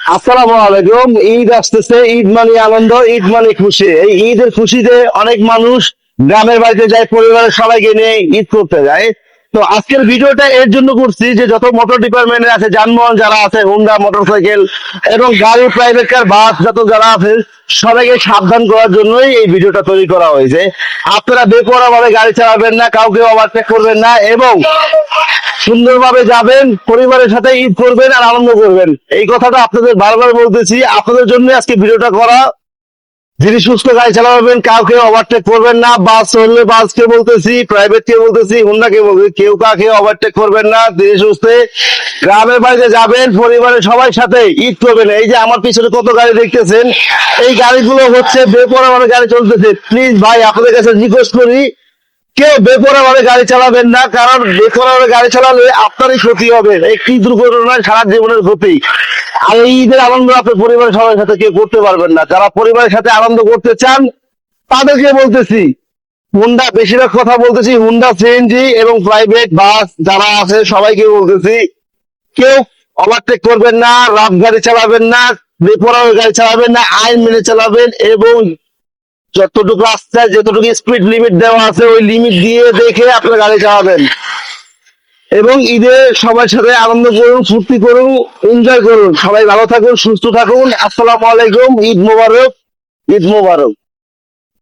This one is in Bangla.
আসসালামু আলাইকুম। ঈদ আসতেছে, ঈদ মানে আনন্দ, ঈদ মানে খুশি। এই ঈদের খুশিতে অনেক মানুষ গ্রামের বাড়িতে যায়, পরিবারের সবাইকে নিয়ে ঈদ করতে যায়। তো আজকের ভিডিওটা এর জন্য করছি যে যত মোটর ডিপার্টমেন্টে আছে, যানবাহন যারা আছে, হুন্ডা মোটরসাইকেল এবং গাড়ি, প্রাইভেট কার, বাস যত যারা আছে, সবাইকে সাবধান করার জন্যই এই ভিডিওটা তৈরি করা হয়েছে। আপনারা বেপরোয়া ভাবে গাড়ি চালাবেন না, কাউকে ওভারটেক করবেন না এবং সুন্দরভাবে যাবেন, পরিবারের সাথে ঈদ করবেন আর আনন্দ করবেন। এই কথাটা আপনাদের বারবার বলতেছি, আপনাদের জন্য আজকে ভিডিওটা করা। যিনি সুস্থ গাড়ি চালাবেন, কাউকে ওভারটেক করবেন না। বাস চললে বাসকে বলতেছি, প্রাইভেট কে বলতেছি, হুন্ডাকে বলতেছি, কেউ কাকে ওভারটেক করবেন না। ধীরে সুস্থে গ্রামের বাড়িতে যাবেন, পরিবারের সবার সাথে ঈদ করবেন। এই যে আমার পিছনে কত গাড়ি দেখতেছেন, এই গাড়িগুলো হচ্ছে বেপরোয়া ভাবে গাড়ি চলতেছে। প্লিজ ভাই, আপনাদের কাছে রিকোয়েস্ট করি, কেউ বেপরোয়া ভাবে গাড়ি চালাবেন না, কারণ বেপরোয়া ভাবে গাড়ি চালালে আপনারই ক্ষতি হবে। একটি দুর্ঘটনায় সারা জীবনের ক্ষতি। আর এই ঈদের আনন্দ আপনি পরিবারের সবার সাথে কেউ করতে পারবেন না। যারা পরিবারের সাথে আনন্দ করতে চান তাদেরকে বলতেছি, হুন্ডা, বেশিরভাগ কথা বলতেছি, হুন্ডা সিএনজি এবং প্রাইভেট বাস যারা আছে সবাইকে বলতেছি, কেউ ওভারটেক করবেন না, রাফ গাড়ি চালাবেন না, বেপরোয়া গাড়ি চালাবেন না, আইন মেনে চালাবেন এবং যতটুকু রাস্তায় যতটুকু স্পিড লিমিট দেওয়া আছে ওই লিমিট দিয়ে দেখে আপনার গাড়ি চালাবেন। এবং ঈদে সবার সাথে আনন্দ করুন, ফুর্তি করুন, এনজয় করুন। সবাই ভালো থাকুন, সুস্থ থাকুন। আসসালামু আলাইকুম। ঈদ মোবারক, ঈদ মোবারক।